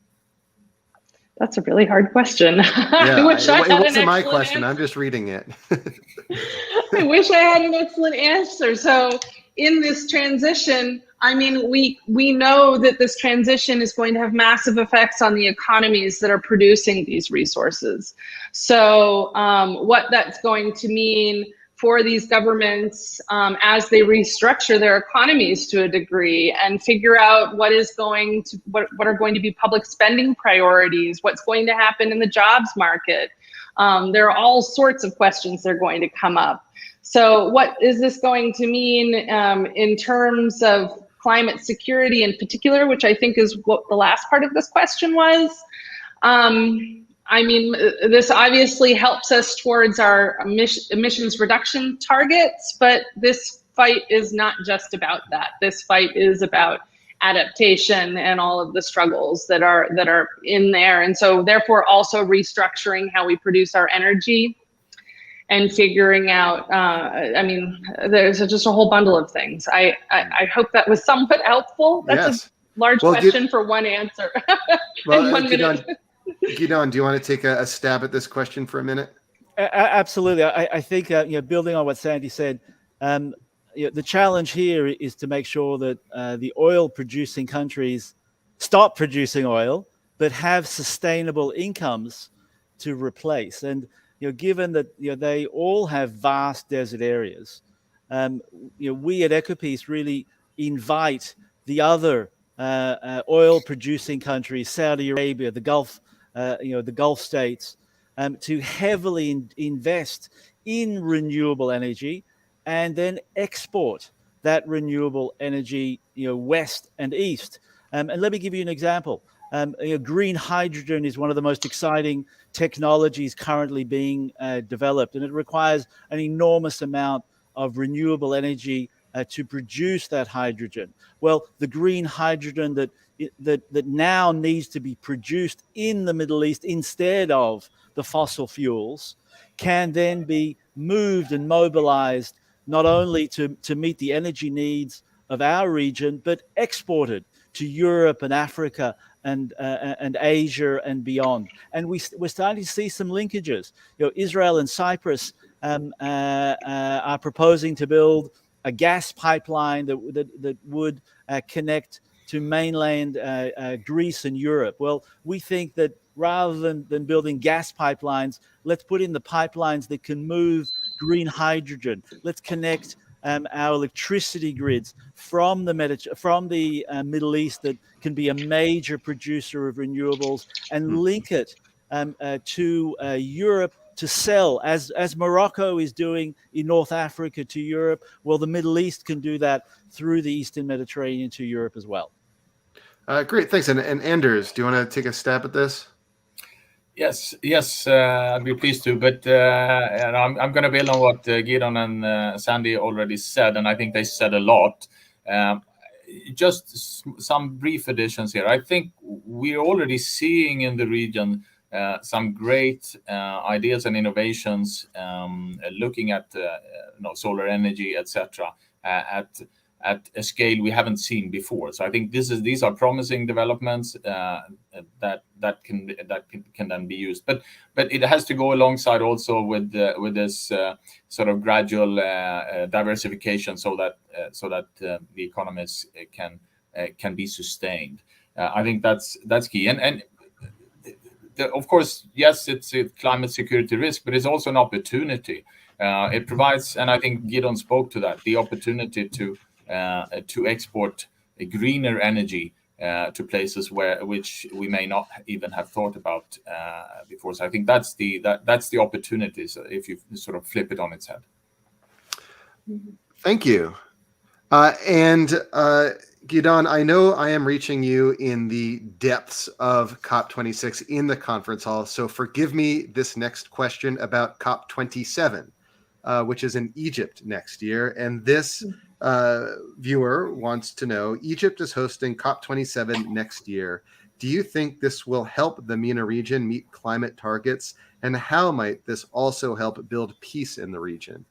That's a really hard question. Yeah, I wish I had it wasn't my excellent question. answer. I'm just reading it. I wish I had an excellent answer. So in this transition, I mean, we know that this transition is going to have massive effects on the economies that are producing these resources. So what that's going to mean for these governments as they restructure their economies to a degree and figure out what are going to be public spending priorities, what's going to happen in the jobs market. There are all sorts of questions that are going to come up. So what is this going to mean in terms of climate security in particular, which I think is what the last part of this question was? I mean, this obviously helps us towards our emissions reduction targets, but this fight is not just about that. This fight is about adaptation and all of the struggles that are in there. And so therefore also restructuring how we produce our energy and figuring out, I mean, there's just a whole bundle of things. I hope that was somewhat helpful. That's a large question for one answer. Well, 1 minute. Gidon, do you want to take a stab at this question for a minute? Absolutely. I think building on what Sandy said, the challenge here is to make sure that the oil-producing countries stop producing oil, but have sustainable incomes to replace. And given that they all have vast desert areas, we at Ecopeace really invite the other oil-producing countries, Saudi Arabia, the Gulf states, to heavily invest in renewable energy and then export that renewable energy, west and east. And let me give you an example. Green hydrogen is one of the most exciting technologies currently being developed, and it requires an enormous amount of renewable energy to produce that hydrogen. Well, the green hydrogen that now needs to be produced in the Middle East instead of the fossil fuels can then be moved and mobilized not only to meet the energy needs of our region, but exported to Europe and Africa and Asia and beyond. And we're starting to see some linkages. Israel and Cyprus are proposing to build a gas pipeline that would connect to mainland Greece and Europe. Well, we think that rather than building gas pipelines, let's put in the pipelines that can move green hydrogen. Let's connect our electricity grids from the Middle East that can be a major producer of renewables and link it to Europe to sell, as Morocco is doing in North Africa to Europe. Well, the Middle East can do that through the Eastern Mediterranean to Europe as well. Great, thanks. And Anders, do you want to take a stab at this? Yes, I'd be pleased to. But I'm going to build on what Gidon and Sandy already said, and I think they said a lot. Just some brief additions here. I think we're already seeing in the region some great ideas and innovations, looking at solar energy, etc., at a scale we haven't seen before. So I think these are promising developments that can then be used. But it has to go alongside also with this sort of gradual diversification, so that the economies can be sustained. I think that's key. And of course, yes, it's a climate security risk, but it's also an opportunity. It provides, and I think Gidon spoke to that, the opportunity to export a greener energy to places which we may not even have thought about before. So I think that's the opportunities if you sort of flip it on its head. Thank you. And Gidon, I know I am reaching you in the depths of COP26 in the conference hall, so forgive me this next question about COP27, which is in Egypt next year. And this viewer wants to know, Egypt is hosting COP27 next year. Do you think this will help the MENA region meet climate targets? And how might this also help build peace in the region?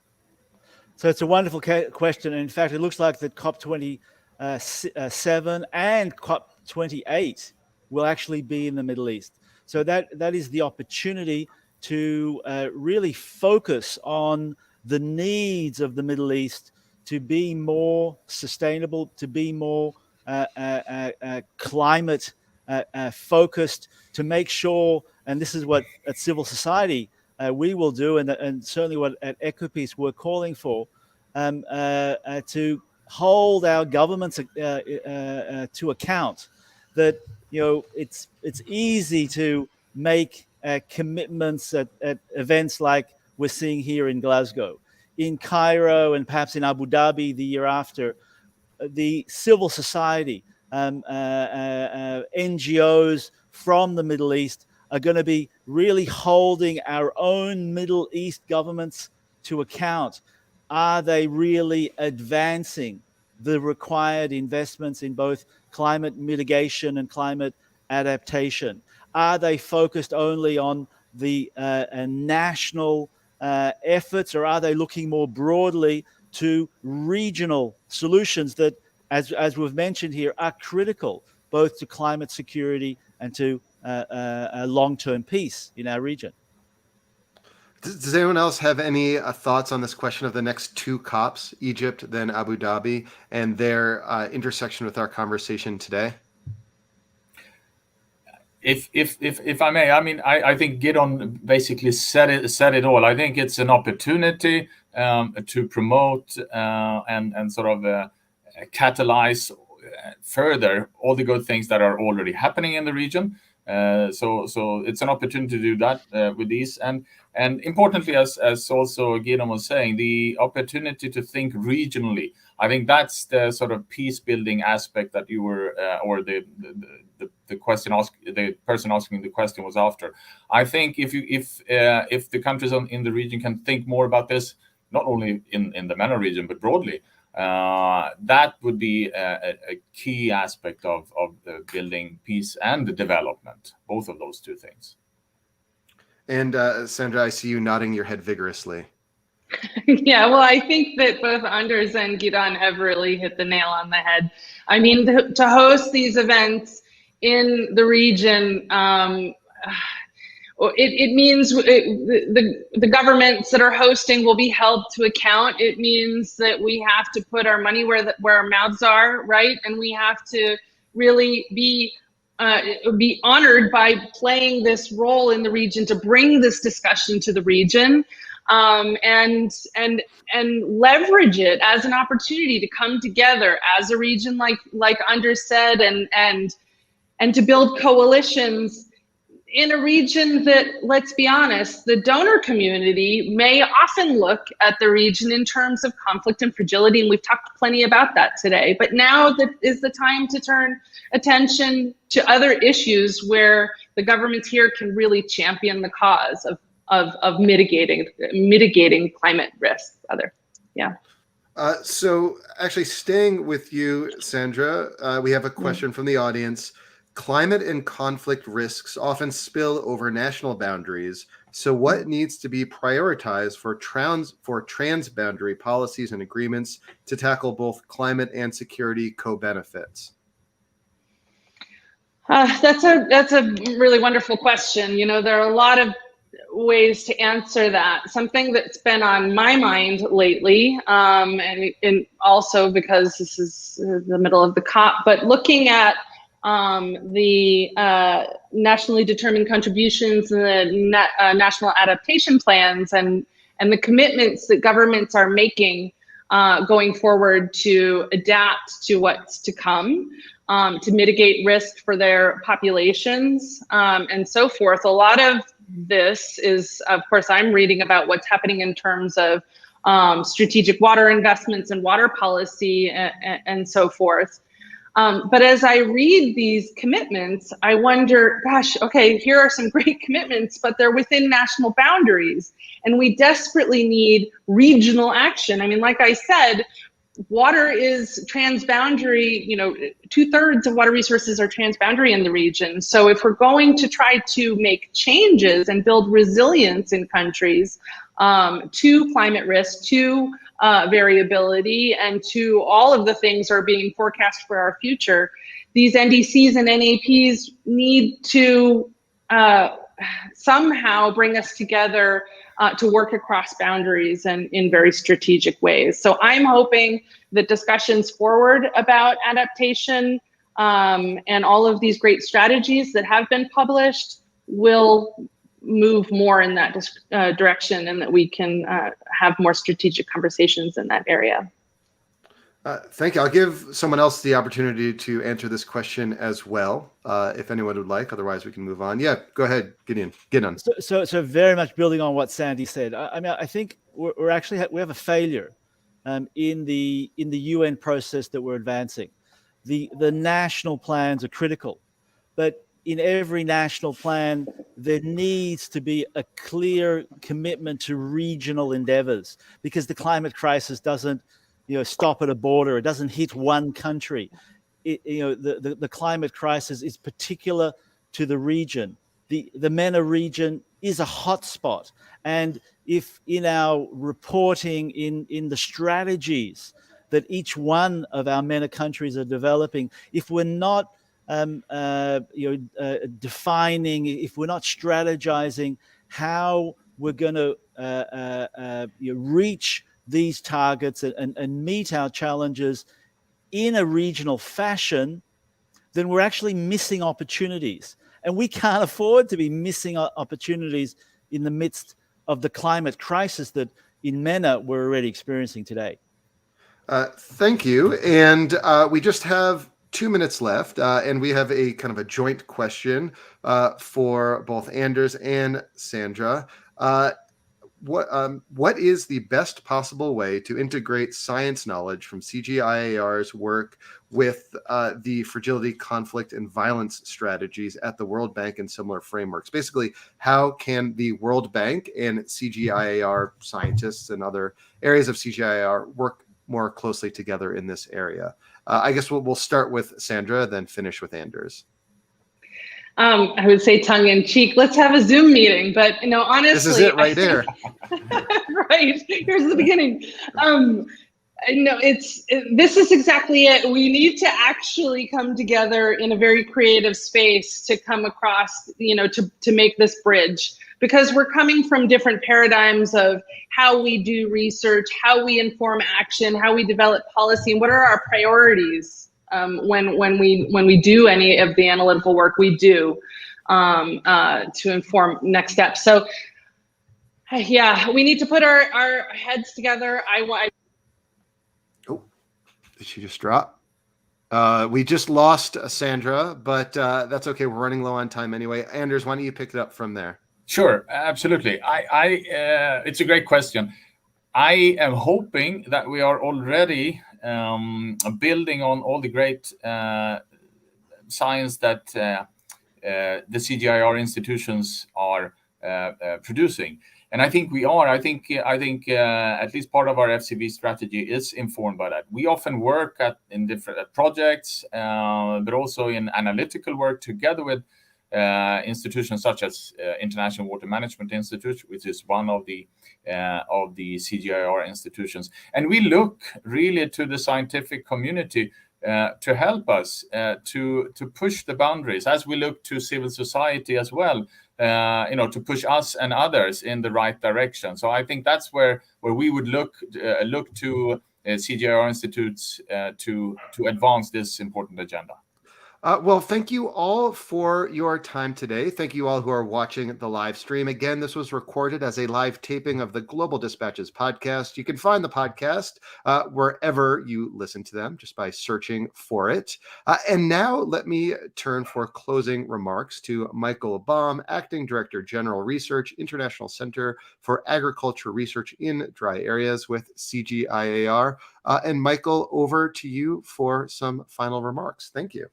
So it's a wonderful question. And in fact, it looks like that COP27 and COP28 will actually be in the Middle East. So that is the opportunity to really focus on the needs of the Middle East to be more sustainable, to be more climate focused, to make sure and this is what at civil society we will do, and certainly what at Ecopeace we're calling for, to hold our governments to account. That it's easy to make commitments at events like we're seeing here in Glasgow, in Cairo, and perhaps in Abu Dhabi the year after. The civil society, NGOs from the Middle East are going to be really holding our own Middle East governments to account. Are they really advancing the required investments in both climate mitigation and climate adaptation? Are they focused only on the national efforts, or are they looking more broadly to regional solutions that, as we've mentioned here, are critical both to climate security and to long-term peace in our region? Does anyone else have any thoughts on this question of the next two COPs, Egypt, then Abu Dhabi, and their intersection with our conversation today? If I may, I mean, I think Gideon basically said it all. I think it's an opportunity to promote and sort of catalyze further all the good things that are already happening in the region. So it's an opportunity to do that with these, and importantly, as also Gideon was saying, the opportunity to think regionally. I think that's the sort of peace building aspect that you were, or the person asking the question was after. I think if the countries in the region can think more about this, not only in the MENA region but broadly, that would be a key aspect of the building peace and the development, both of those two things. And Sandra, I see you nodding your head vigorously. Yeah, well, I think that both Anders and Gideon have really hit the nail on the head. I mean, to host these events in the region, it means the governments that are hosting will be held to account. It means that we have to put our money where our mouths are, right? And we have to really be honored by playing this role in the region to bring this discussion to the region, and leverage it as an opportunity to come together as a region, like Anders said, and to build coalitions in a region that, let's be honest, the donor community may often look at the region in terms of conflict and fragility, and we've talked plenty about that today. But now that is the time to turn attention to other issues where the governments here can really champion the cause of mitigating climate risk. Yeah. So actually, staying with you, Sandra, we have a question from the audience. Climate and conflict risks often spill over national boundaries. So what needs to be prioritized for transboundary policies and agreements to tackle both climate and security co-benefits? That's a really wonderful question. You know, there are a lot of ways to answer that. Something that's been on my mind lately, and also because this is the middle of the COP, but looking at the nationally determined contributions and the national adaptation plans and the commitments that governments are making going forward to adapt to what's to come, to mitigate risk for their populations, and so forth. A lot of this is, of course, I'm reading about what's happening in terms of strategic water investments and water policy and so forth. But as I read these commitments, I wonder, gosh, okay, here are some great commitments, but they're within national boundaries. And we desperately need regional action. I mean, like I said, water is transboundary, 2/3 of water resources are transboundary in the region. So if we're going to try to make changes and build resilience in countries to climate risk, to variability, and to all of the things are being forecast for our future, these NDCs and NAPs need to somehow bring us together to work across boundaries and in very strategic ways. So I'm hoping that discussions forward about adaptation and all of these great strategies that have been published will move more in that direction, and that we can have more strategic conversations in that area. Thank you. I'll give someone else the opportunity to answer this question as well, if anyone would like. Otherwise, we can move on. Yeah, go ahead, Gideon. So very much building on what Sandy said. I mean, I think we're actually we have a failure in the UN process that we're advancing. The national plans are critical, but in every national plan, there needs to be a clear commitment to regional endeavors, because the climate crisis doesn't, stop at a border. It doesn't hit one country. The climate crisis is particular to the region. The MENA region is a hotspot, and if in our reporting, in the strategies that each one of our MENA countries are developing, if we're not defining, if we're not strategizing how we're going to reach these targets and meet our challenges in a regional fashion, then we're actually missing opportunities. And we can't afford to be missing opportunities in the midst of the climate crisis that in MENA we're already experiencing today. Thank you. And we just have 2 minutes left, and we have a kind of a joint question for both Anders and Sandra. What is the best possible way to integrate science knowledge from CGIAR's work with the fragility, conflict, and violence strategies at the World Bank and similar frameworks? Basically, how can the World Bank and CGIAR scientists and other areas of CGIAR work more closely together in this area? I guess we'll start with Sandra, then finish with Anders. I would say tongue in cheek, let's have a Zoom meeting, but honestly, this is it right there. Right, here's the beginning. This is exactly it. We need to actually come together in a very creative space to come across, to make this bridge, because we're coming from different paradigms of how we do research, how we inform action, how we develop policy, and what are our priorities when we do any of the analytical work we do to inform next steps. So yeah, we need to put our heads together. Oh, did she just drop? We just lost Sandra, but that's okay. We're running low on time anyway. Anders, why don't you pick it up from there? Sure, absolutely. It's a great question. I am hoping that we are already building on all the great science that the CGIAR institutions are producing. And I think we are. I think at least part of our FCV strategy is informed by that. We often work in different projects, but also in analytical work together with institutions such as International Water Management Institute, which is one of the CGIAR institutions. And we look really to the scientific community to help us to push the boundaries, as we look to civil society as well, to push us and others in the right direction. So I think that's where we would look to CGIAR institutes to advance this important agenda. Well, thank you all for your time today. Thank you all who are watching the live stream. Again, this was recorded as a live taping of the Global Dispatches podcast. You can find the podcast wherever you listen to them just by searching for it. And now let me turn for closing remarks to Michael Baum, Acting Director, General Research, International Center for Agriculture Research in Dry Areas with CGIAR. And Michael, over to you for some final remarks. Thank you.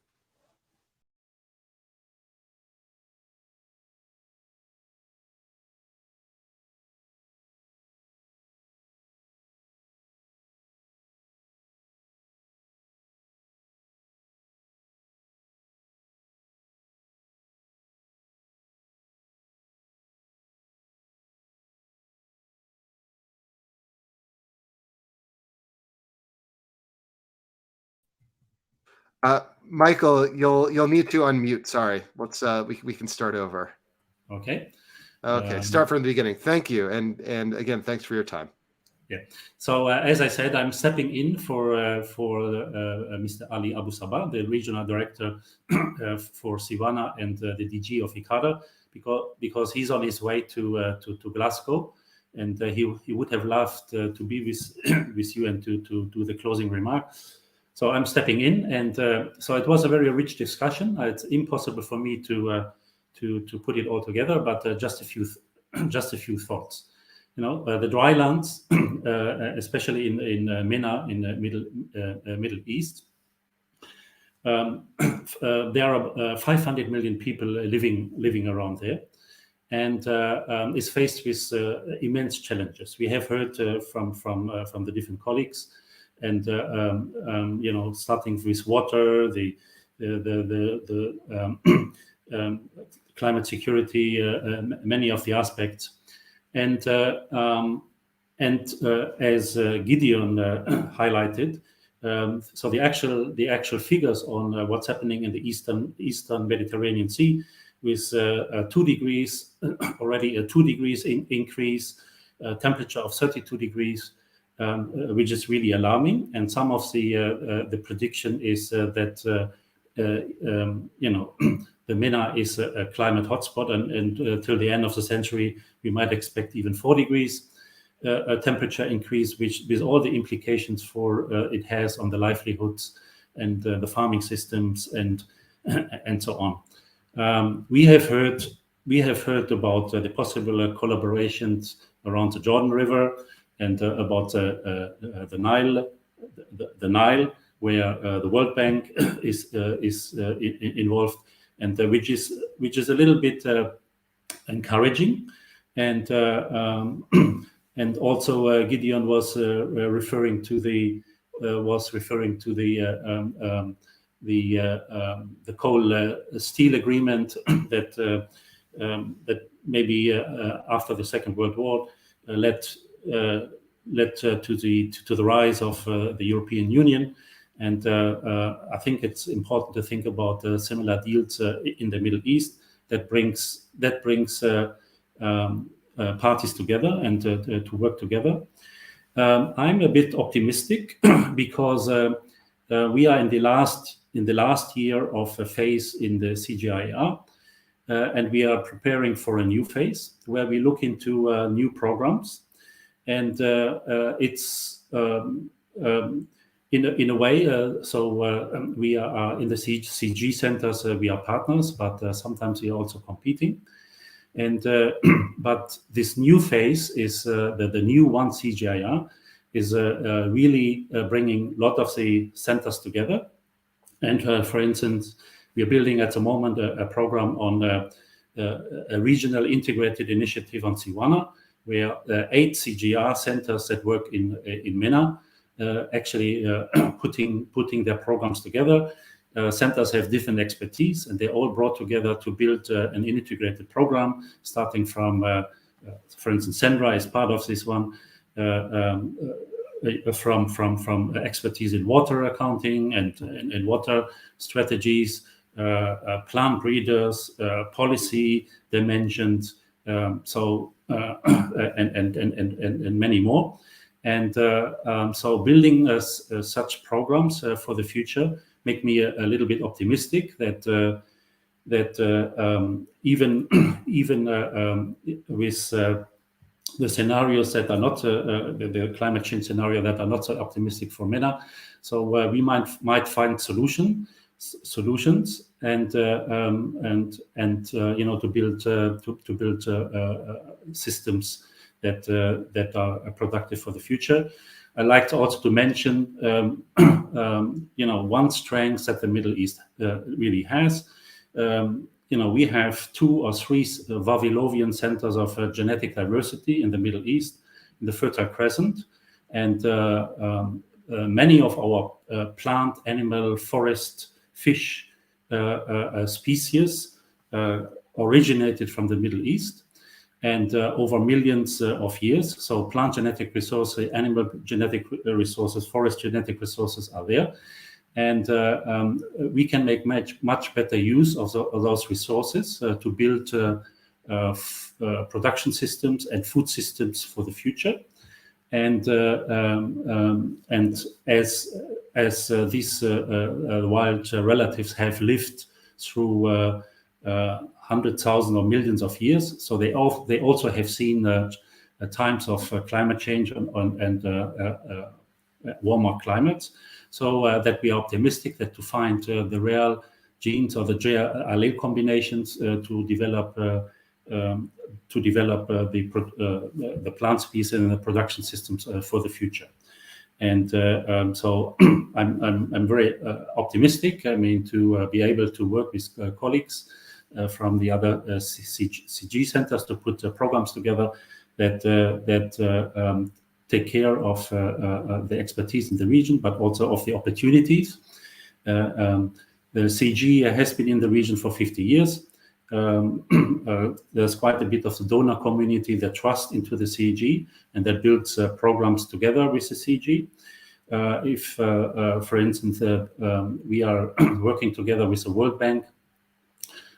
Michael, you'll need to unmute. Sorry. Let's we can start over. Okay. Okay. Start from the beginning. Thank you, and again, thanks for your time. Yeah. So as I said, I'm stepping in for Mr. Ali Abu Sabah, the regional director for Siwana and the DG of ICARA, because he's on his way to Glasgow, and he would have loved to be with you and to do the closing remark. So I'm stepping in, and so it was a very rich discussion. It's impossible for me to put it all together, but just a few thoughts. The dry lands, especially in Mena in the Middle East, there are 500 million people living around there, and is faced with immense challenges. We have heard from the different colleagues, and starting with water, the climate security, many of the aspects, and as Gideon highlighted. So the actual figures on what's happening in the eastern Mediterranean Sea, with 2 degrees already, a 2 degrees increase, temperature of 32 degrees, which is really alarming. And some of the prediction is that the Mena is a climate hotspot, and till the end of the century we might expect even 4 degrees. A temperature increase, which with all the implications for it has on the livelihoods and the farming systems and so on. We have heard about the possible collaborations around the Jordan River and about the Nile, where the World Bank is involved, and which is a little bit encouraging, and also Gideon was referring to the coal steel agreement that maybe after the Second World War led to the rise of the European Union, and I think it's important to think about similar deals in the Middle East that brings parties together and to work together. I'm a bit optimistic because we are in the last year of a phase in the CGIAR, and we are preparing for a new phase where we look into new programs, and it's in a way. So we are in the CG centers. We are partners, but sometimes we are also competing. And but this new phase is the new one CGIAR is really bringing a lot of the centers together. And for instance, we are building at the moment a program on a regional integrated initiative on Siwana, where 8 CGIAR centers that work in Mena actually putting their programs together. Centers have different expertise, and they're all brought together to build an integrated program, starting from, for instance, Sendra is part of this one, from expertise in water accounting and water strategies, plant breeders, policy dimensions, and many more. And so building such programs for the future make me a little bit optimistic that even with the scenarios that are not the climate change scenario that are not so optimistic for Mena, so we might find solutions and to build systems that are productive for the future. I like to also to mention, one strength that the Middle East really has. We have 2 or 3 Vavilovian centers of genetic diversity in the Middle East, in the Fertile Crescent, and many of our plant, animal, forest, fish species originated from the Middle East. And over millions of years. So plant genetic resources, animal genetic resources, forest genetic resources are there. And we can make much better use of those resources to build production systems and food systems for the future. And as these wild relatives have lived through 100,000 or millions of years. So they also have seen times of climate change and warmer climates. So that we are optimistic that to find the rare genes or the rare allele combinations to develop the plant species and the production systems for the future. And so I'm very optimistic. I mean, to be able to work with colleagues from the other CG centers to put programs together that take care of the expertise in the region, but also of the opportunities. The CG has been in the region for 50 years. There's quite a bit of the donor community that trust into the CG and that builds programs together with the CG. If, for instance, we are working together with the World Bank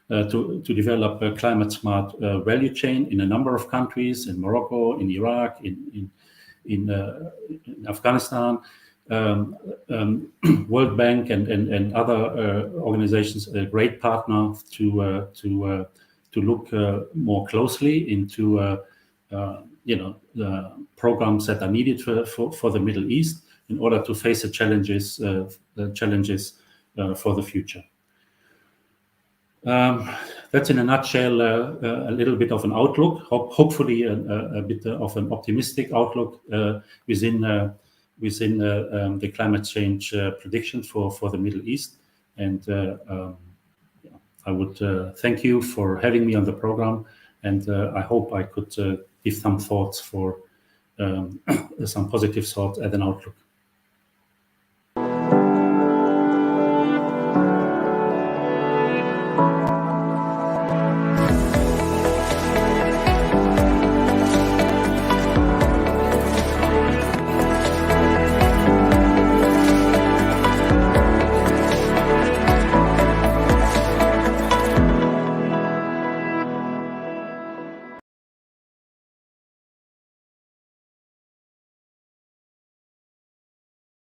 to develop a climate smart value chain in a number of countries, in Morocco, in Iraq, in Afghanistan. World Bank and other organizations a great partner to look more closely into the programs that are needed for the Middle East in order to face the challenges for the future. That's in a nutshell a little bit of an outlook. Hopefully a bit of an optimistic outlook within the climate change predictions for the Middle East. And I would thank you for having me on the program, and I hope I could give some thoughts for some positive thoughts as an outlook.